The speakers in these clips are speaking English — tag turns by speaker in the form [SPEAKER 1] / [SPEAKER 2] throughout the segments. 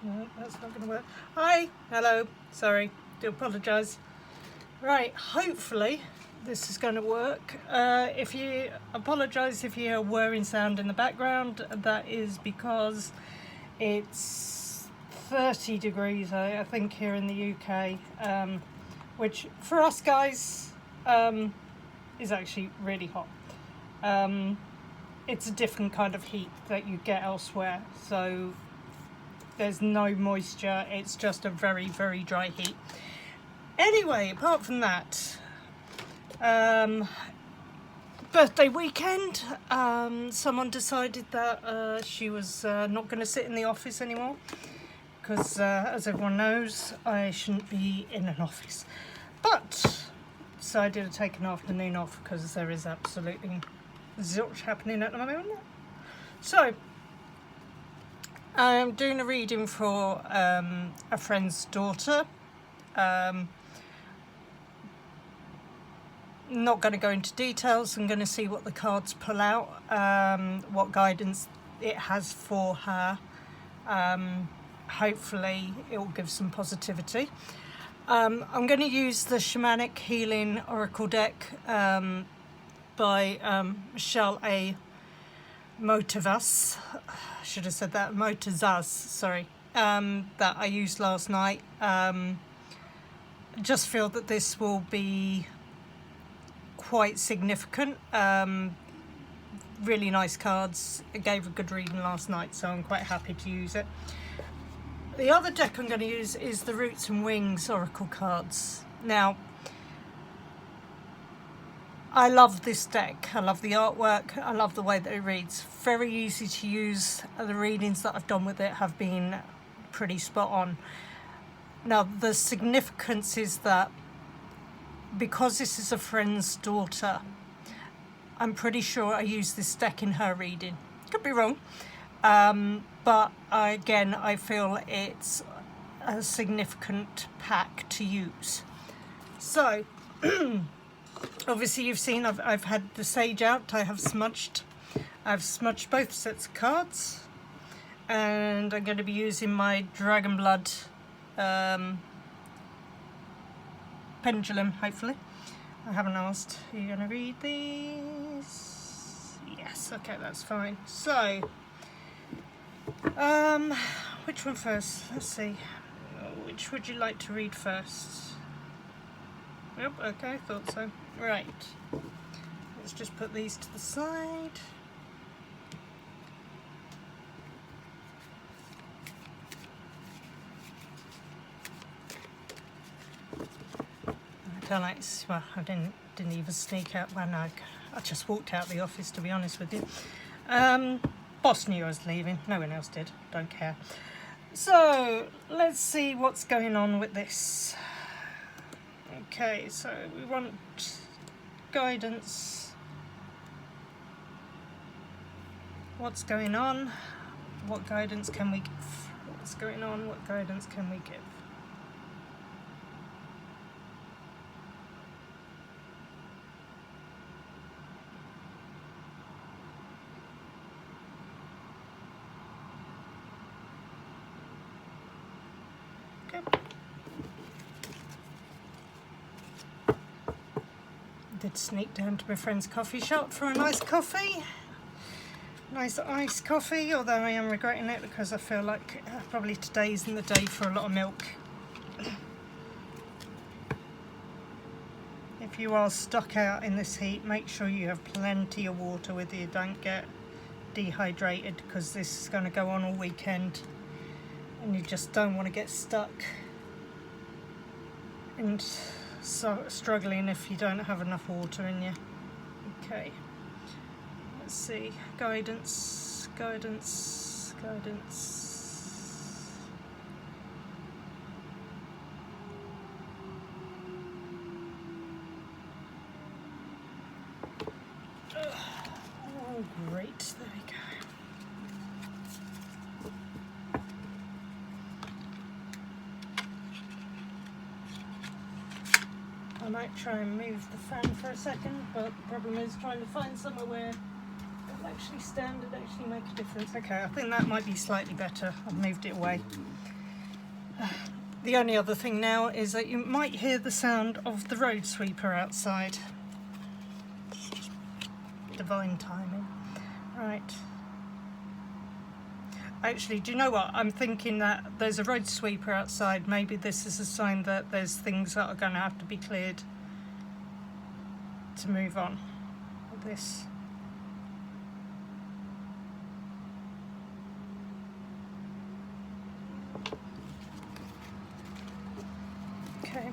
[SPEAKER 1] No, that's not going to work. Hi, hello, sorry, do apologise. Right, hopefully this is going to work. If you apologise if you hear a whirring sound in the background, that is because it's 30 degrees, I think, here in the UK, which for us guys is actually really hot. It's a different kind of heat that you get elsewhere, so there's no moisture, it's just a very, very dry heat. Anyway, apart from that, birthday weekend, someone decided that she was not going to sit in the office anymore, because as everyone knows, I shouldn't be in an office. But decided to take an afternoon off because there is absolutely zilch happening at the moment. So I'm doing a reading for a friend's daughter. Not going to go into details. I'm going to see what the cards pull out, what guidance it has for her. Hopefully it will give some positivity. I'm going to use the Shamanic Healing Oracle deck by Michelle A. Motivas. Should have said that, Motazaz, sorry, that I used last night. Just feel that this will be quite significant. Really nice cards. I gave a good reading last night, so I'm quite happy to use it. The other deck I'm going to use is the Roots and Wings Oracle cards. Now, I love this deck. I love the artwork. I love the way that it reads. Very easy to use. The readings that I've done with it have been pretty spot on. Now, the significance is that because this is a friend's daughter, I'm pretty sure I used this deck in her reading. Could be wrong. But again, I feel it's a significant pack to use. So, obviously you've seen I've had the sage out. I've smudged both sets of cards, and I'm going to be using my Dragon Blood pendulum, hopefully. I haven't asked. Are you going to read these? Yes, okay, that's fine. So, which one first? Let's see. Which would you like to read first? Yep, okay, thought so. Right. Let's just put these to the side. I don't like, well, I didn't even sneak out. Well, no, I just walked out the office, to be honest with you. Boss knew I was leaving. No one else did. Don't care. So, let's see what's going on with this. Okay, so we want guidance. What's going on? What guidance can we give? What's going on? What guidance can we give? Did sneak down to my friend's coffee shop for a nice coffee. Nice iced coffee, although I am regretting it because I feel like probably today isn't the day for a lot of milk. If you are stuck out in this heat, make sure you have plenty of water with you. Don't get dehydrated because this is going to go on all weekend and you just don't want to get stuck and so struggling if you don't have enough water in you. Okay, let's see. Guidance. Oh, great. There we go. I might try and move the fan for a second, but the problem is trying to find somewhere where it'll actually stand and actually make a difference. Okay, I think that might be slightly better. I've moved it away. The only other thing now is that you might hear the sound of the road sweeper outside. Divine timing. Right. Actually, do you know what? I'm thinking that there's a road sweeper outside. Maybe this is a sign that there's things that are going to have to be cleared to move on with this. Okay.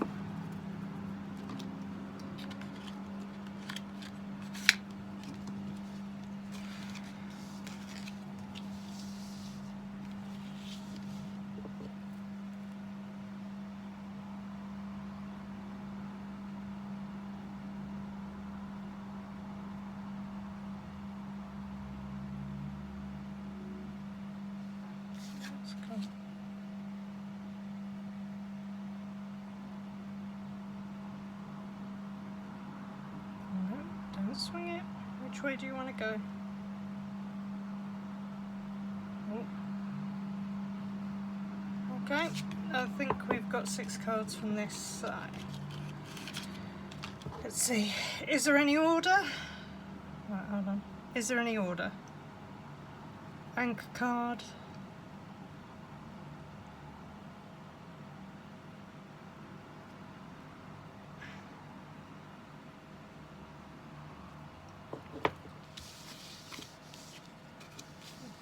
[SPEAKER 1] That's cool. No, don't swing it. Which way do you want to go? Oh. Okay, I think we've got 6 cards from this side. Let's see, is there any order? Right, hold on. Is there any order? Anchor card.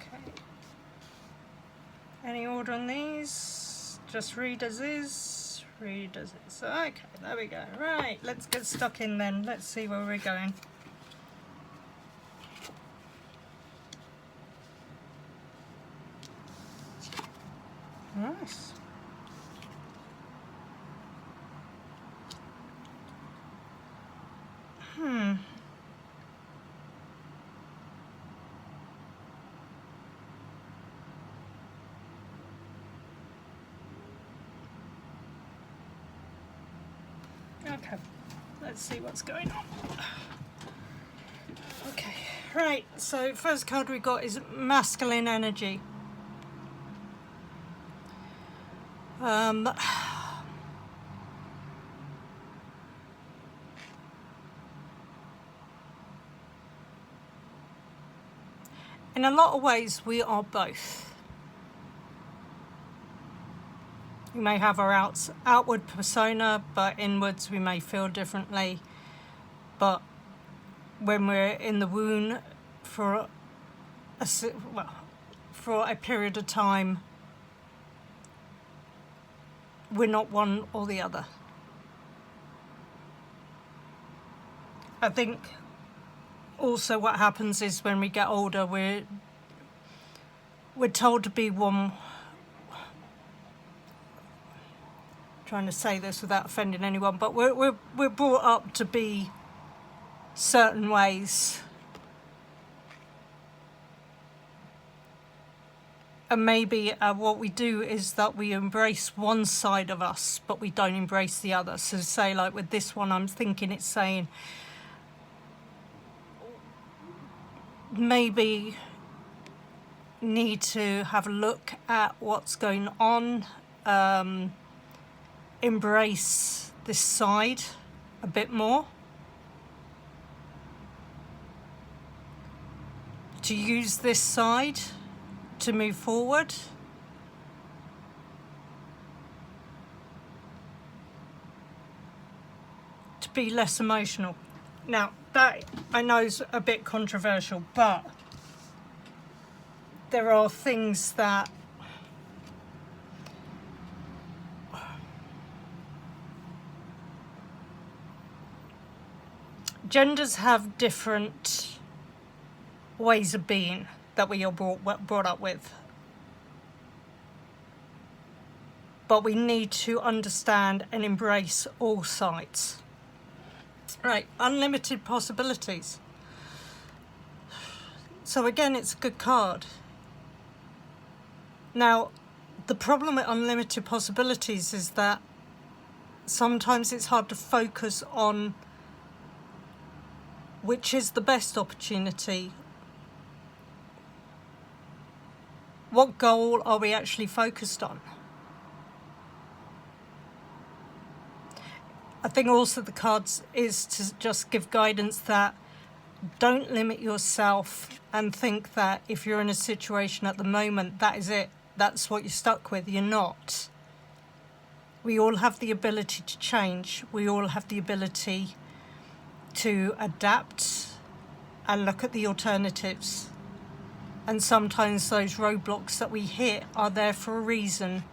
[SPEAKER 1] Okay. Any order on these? Just read as is. Read as is. Okay, there we go. Right, let's get stuck in then. Let's see where we're going. Nice. Okay, let's see what's going on. Okay, right, so first card we got is masculine energy. In a lot of ways, we are both. We may have our outward persona, but inwards we may feel differently. But when we're in the wound for a period of time, we're not one or the other. I think also what happens is when we get older, we're told to be one. Trying to say this without offending anyone, but we're brought up to be certain ways, and maybe what we do is that we embrace one side of us, but we don't embrace the other. So say like with this one, I'm thinking it's saying maybe need to have a look at what's going on. Embrace this side a bit more, to use this side to move forward, to be less emotional. Now that I know is a bit controversial, but there are things that genders have different ways of being that we are brought up with. But we need to understand and embrace all sides. Right, unlimited possibilities. So again, it's a good card. Now, the problem with unlimited possibilities is that sometimes it's hard to focus on which is the best opportunity. What goal are we actually focused on? I think also the cards is to just give guidance that don't limit yourself and think that if you're in a situation at the moment, that is it. That's what you're stuck with. You're not. We all have the ability to change. We all have the ability to adapt and look at the alternatives. And sometimes those roadblocks that we hit are there for a reason,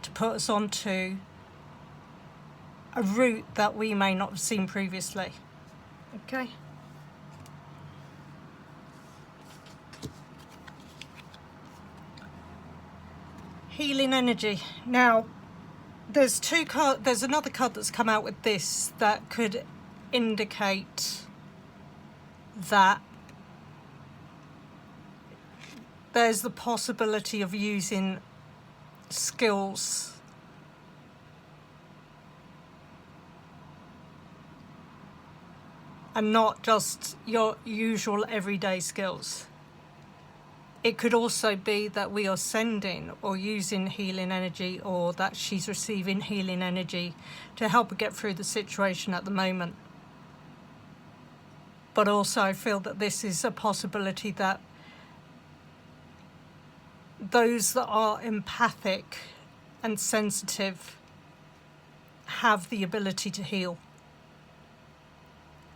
[SPEAKER 1] to put us onto a route that we may not have seen previously. Okay. Healing energy. Now, there's another card that's come out with this that could indicate that there's the possibility of using skills and not just your usual everyday skills. It could also be that we are sending or using healing energy, or that she's receiving healing energy to help her get through the situation at the moment. But also I feel that this is a possibility that those that are empathic and sensitive have the ability to heal.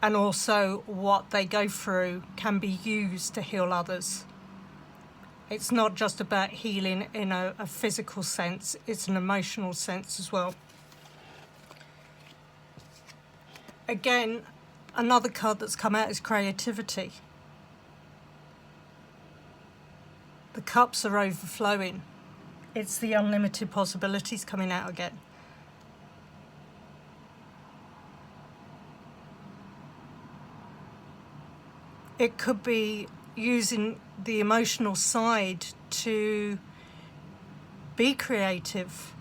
[SPEAKER 1] And also what they go through can be used to heal others. It's not just about healing in a physical sense, it's an emotional sense as well. Again, another card that's come out is creativity. The cups are overflowing. It's the unlimited possibilities coming out again. It could be using the emotional side to be creative.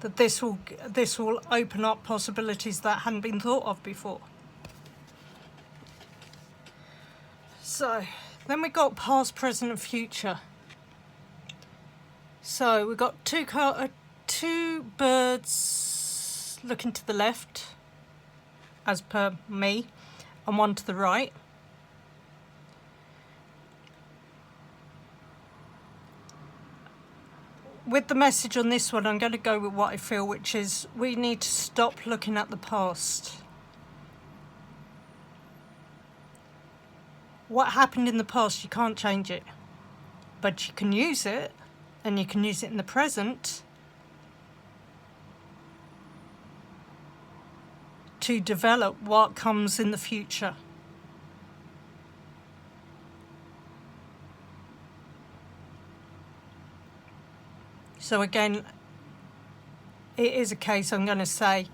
[SPEAKER 1] That this will open up possibilities that hadn't been thought of before. So then we got past, present and future. So we've got two birds looking to the left, as per me, and one to the right. With the message on this one, I'm going to go with what I feel, which is we need to stop looking at the past. What happened in the past, you can't change it, but you can use it, and you can use it in the present to develop what comes in the future. So again, it is a case, I'm going to say,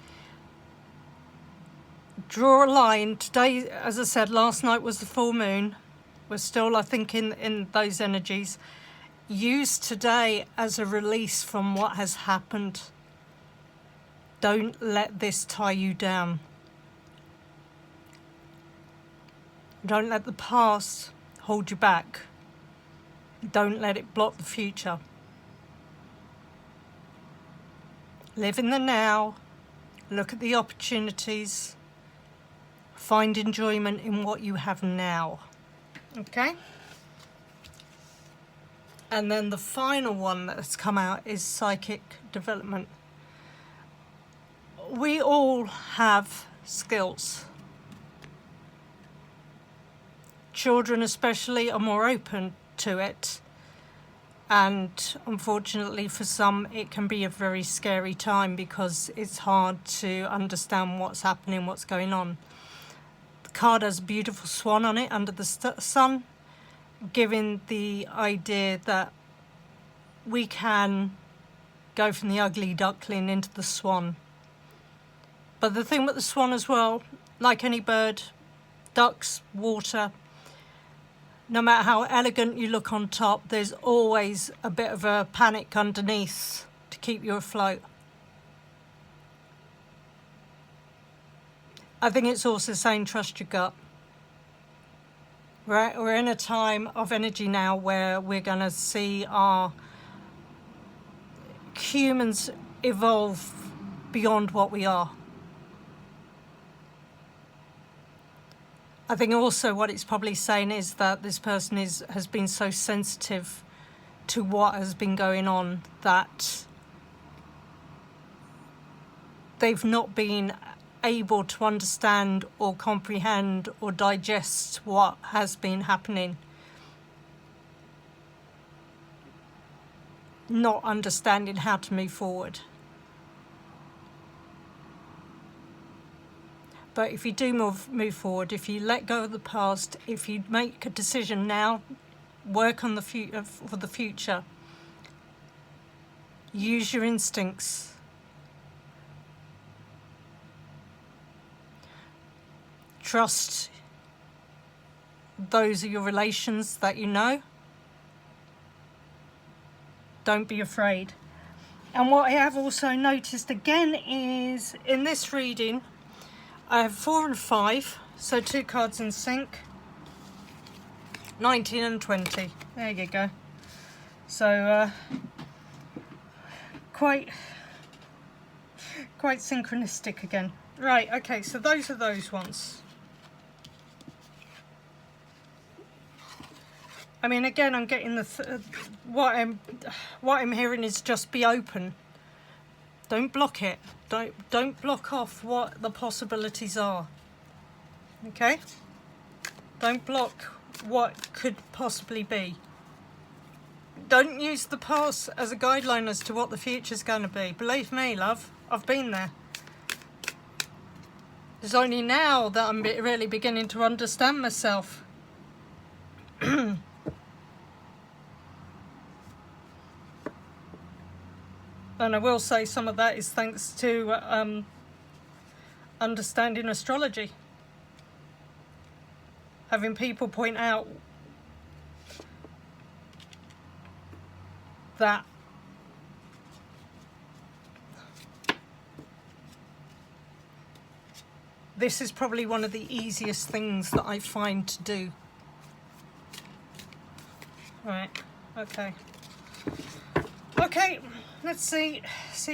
[SPEAKER 1] draw a line. Today, as I said, last night was the full moon. We're still, I think, in those energies. Use today as a release from what has happened. Don't let this tie you down. Don't let the past hold you back. Don't let it block the future. Live in the now. Look at the opportunities. Find enjoyment in what you have now. Okay? And then the final one that's come out is psychic development. We all have skills. Children especially are more open to it. And unfortunately for some, it can be a very scary time because it's hard to understand what's happening, what's going on. The card has a beautiful swan on it under the sun, giving the idea that we can go from the ugly duckling into the swan. But the thing with the swan as well, like any bird, ducks, water, no matter how elegant you look on top, there's always a bit of a panic underneath to keep you afloat. I think it's also saying trust your gut. We're in a time of energy now where we're going to see our humans evolve beyond what we are. I think also what it's probably saying is that this person has been so sensitive to what has been going on that they've not been able to understand or comprehend or digest what has been happening. Not understanding how to move forward. But if you do move forward, if you let go of the past, if you make a decision now, work on the for the future, use your instincts. Trust those are your relations that you know. Don't be afraid. And what I have also noticed again is in this reading, I have 4 and 5, so 2 cards in sync. 19 and 20. There you go. So quite synchronistic again. Right, okay, so those are those ones. I mean, again, I'm getting what I'm hearing is just be open. Don't block it. Don't block off what the possibilities are. Okay? Don't block what could possibly be. Don't use the past as a guideline as to what the future's going to be. Believe me, love, I've been there. It's only now that I'm really beginning to understand myself. And I will say some of that is thanks to understanding astrology. Having people point out that this is probably one of the easiest things that I find to do. Right, okay. Okay, let's see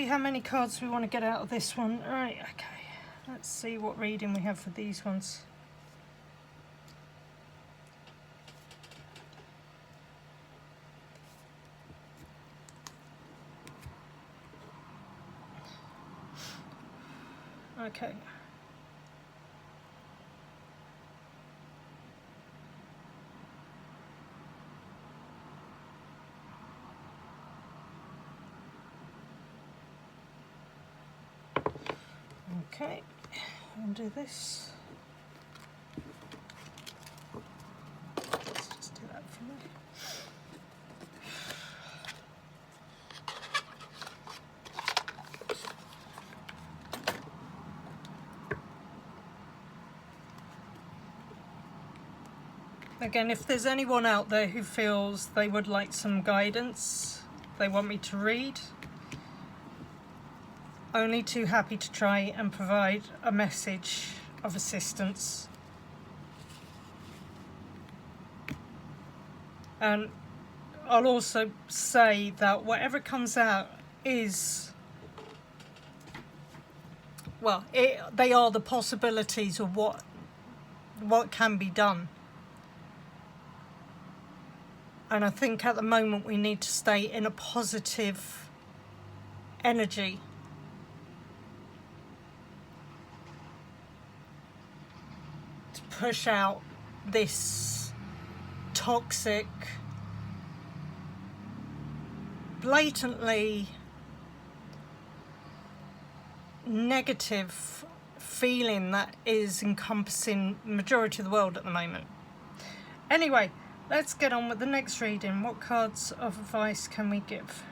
[SPEAKER 1] how many cards we want to get out of this one. Right, okay. Let's see what reading we have for these ones. Okay. Okay, I'll do this. Let's just do that for me. Again, if there's anyone out there who feels they would like some guidance, they want me to read, only too happy to try and provide a message of assistance. And I'll also say that whatever comes out is, well, they are the possibilities of what can be done. And I think at the moment we need to stay in a positive energy. To push out this toxic, blatantly negative feeling that is encompassing the majority of the world at the moment. Anyway, let's get on with the next reading. What cards of advice can we give?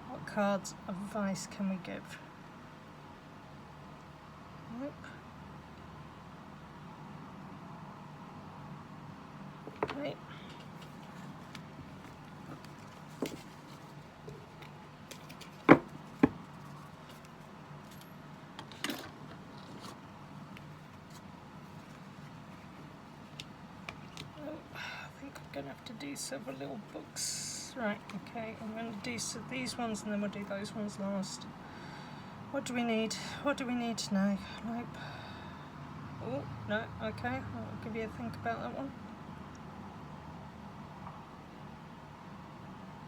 [SPEAKER 1] What cards of advice can we give? Nope. Right. I think I'm gonna have to do several little books. this. Right, okay, I'm going to do these ones and then we'll do those ones last. What do we need? What do we need to know? Nope. Oh, no, okay, I'll give you a think about that one.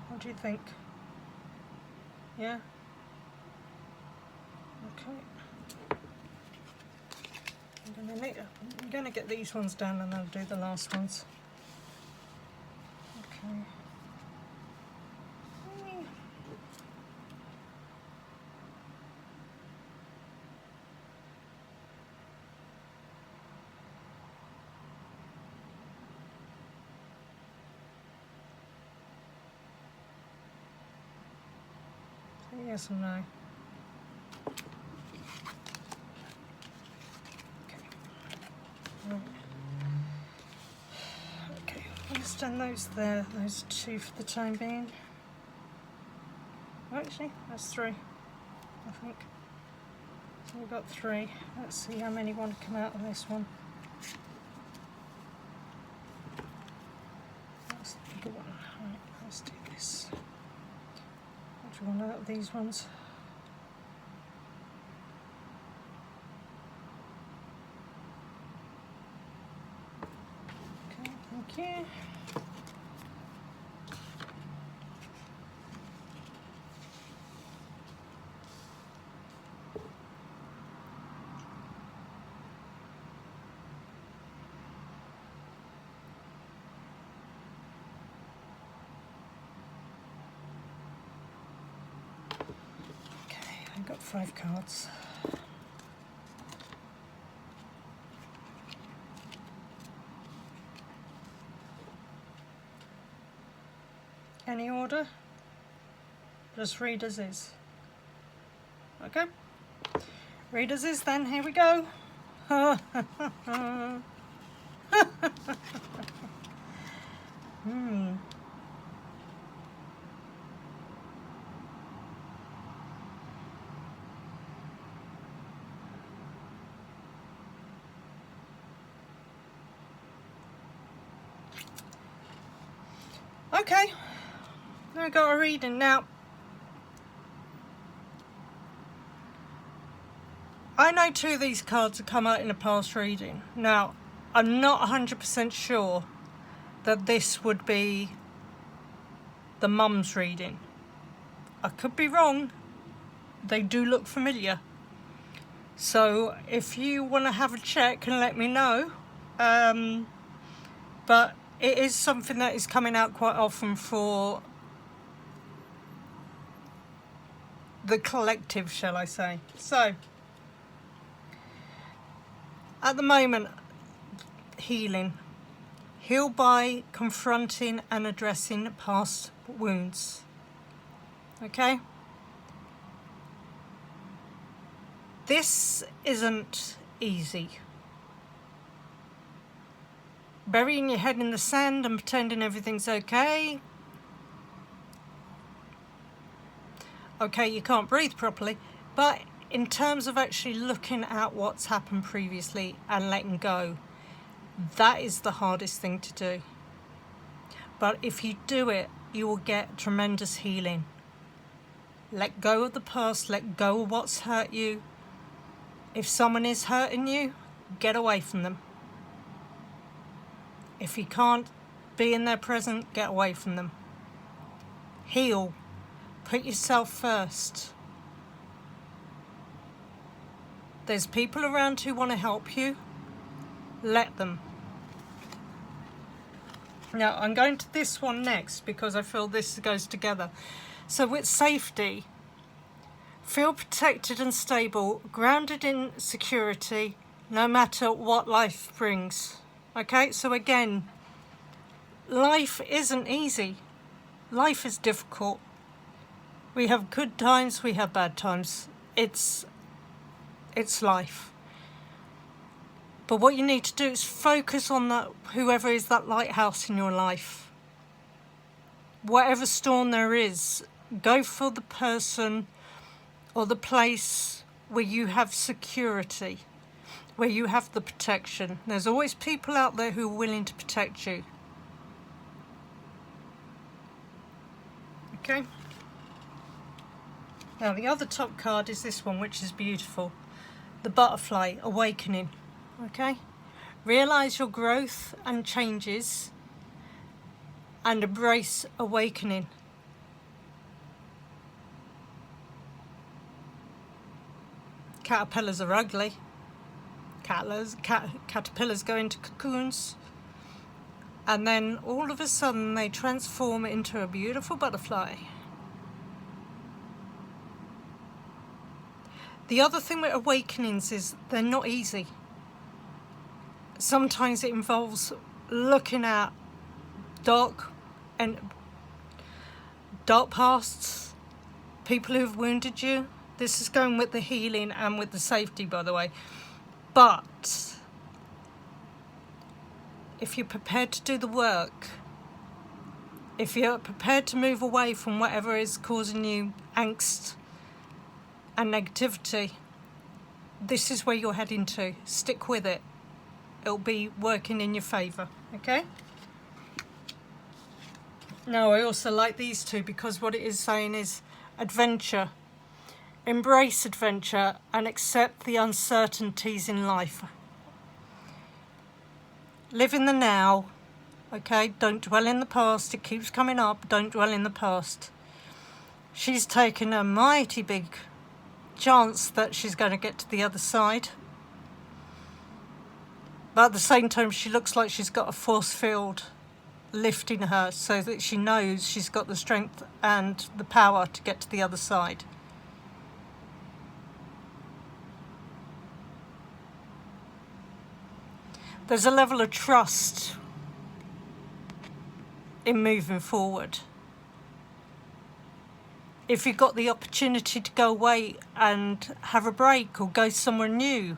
[SPEAKER 1] What do you think? Yeah? Okay. I'm going to get these ones done and I'll do the last ones. Okay. Yes and no. Okay, I'll stand those there, those two for the time being. Actually, that's three, I think. So we've got three. Let's see how many want to come out of this one. That's the bigger one. Right, let's do this. What do you want out of these ones? Okay, thank you. I've got 5 cards. Any order? Just read as is. Okay? Read as is then, here we go. Okay, now we've got a reading. Now, I know 2 of these cards have come out in a past reading. Now, I'm not 100% sure that this would be the mum's reading. I could be wrong. They do look familiar. So, if you want to have a check and let me know. But it is something that is coming out quite often for the collective, shall I say. So, at the moment, healing. Heal by confronting and addressing past wounds. Okay? This isn't easy. Burying your head in the sand and pretending everything's okay. Okay, you can't breathe properly, but in terms of actually looking at what's happened previously and letting go, that is the hardest thing to do. But if you do it, you will get tremendous healing. Let go of the past, let go of what's hurt you. If someone is hurting you, get away from them. If you can't be in their present, get away from them. Heal. Put yourself first. There's people around who want to help you. Let them. Now, I'm going to this one next because I feel this goes together. So with safety, feel protected and stable, grounded in security, no matter what life brings. Okay, so again, life isn't easy. Life is difficult. We have good times, we have bad times. It's life. But what you need to do is focus on that, whoever is that lighthouse in your life. Whatever storm there is, go for the person or the place where you have security, where you have the protection. There's always people out there who are willing to protect you. Okay. Now the other top card is this one, which is beautiful. The Butterfly, Awakening. Okay. Realise your growth and changes and embrace awakening. Caterpillars are ugly. Caterpillars go into cocoons, and then all of a sudden they transform into a beautiful butterfly. The other thing with awakenings is they're not easy. Sometimes it involves looking at dark pasts, people who have wounded you. This is going with the healing and with the safety, by the way. But if you're prepared to do the work, if you're prepared to move away from whatever is causing you angst and negativity, this is where you're heading to. Stick with it. It'll be working in your favour, okay? Now, I also like these two because what it is saying is adventure. Embrace adventure and accept the uncertainties in life. Live in the now, okay? Don't dwell in the past. It keeps coming up. Don't dwell in the past. She's taken a mighty big chance that she's going to get to the other side. But at the same time, she looks like she's got a force field lifting her so that she knows she's got the strength and the power to get to the other side. There's a level of trust in moving forward. If you've got the opportunity to go away and have a break or go somewhere new,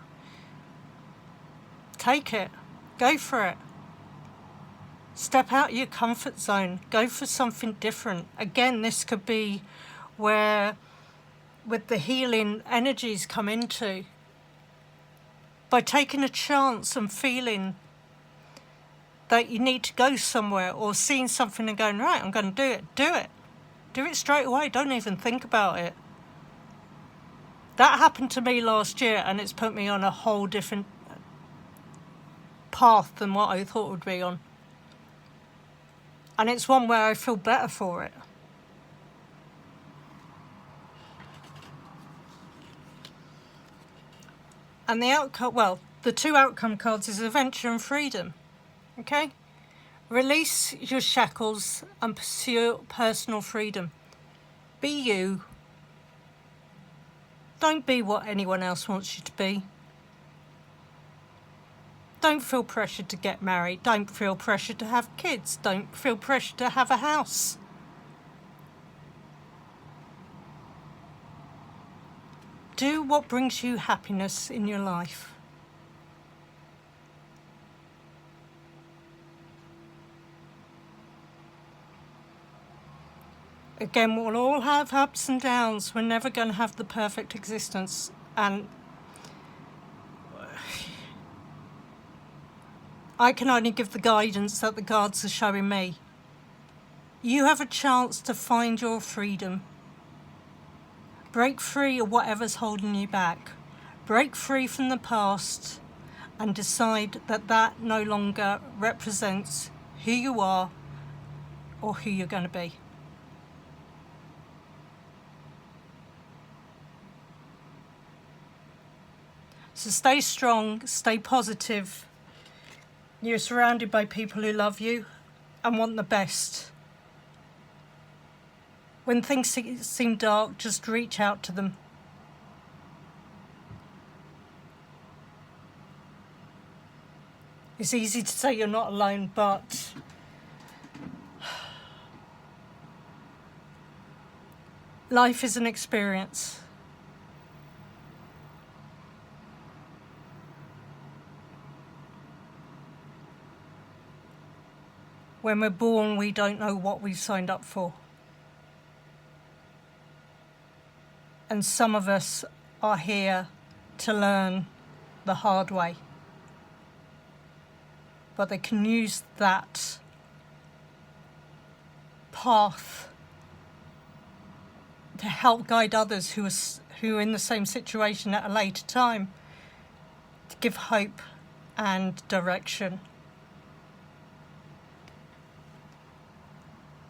[SPEAKER 1] take it. Go for it. Step out of your comfort zone. Go for something different. Again, this could be where, with the healing energies come into, by taking a chance and feeling that you need to go somewhere or seeing something and going, right, I'm going to do it. Do it. Do it straight away. Don't even think about it. That happened to me last year, and it's put me on a whole different path than what I thought it would be on. And it's one where I feel better for it. And the outcome, well, the two outcome cards is adventure and freedom. Okay? Release your shackles and pursue personal freedom. Be you. Don't be what anyone else wants you to be. Don't feel pressured to get married. Don't feel pressured to have kids. Don't feel pressured to have a house. Do what brings you happiness in your life. Again, we'll all have ups and downs. We're never going to have the perfect existence. And I can only give the guidance that the guards are showing me. You have a chance to find your freedom. Break free of whatever's holding you back. Break free from the past and decide that that no longer represents who you are or who you're going to be. So stay strong, stay positive. You're surrounded by people who love you and want the best. When things seem dark, just reach out to them. It's easy to say you're not alone, but life is an experience. When we're born, we don't know what we've signed up for. And some of us are here to learn the hard way. But they can use that path to help guide others who are in the same situation at a later time, to give hope and direction.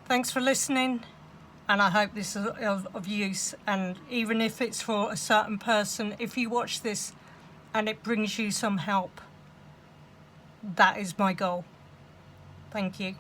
[SPEAKER 1] Thanks for listening, and I hope this is of use, and even if it's for a certain person, if you watch this and it brings you some help, that is my goal. Thank you.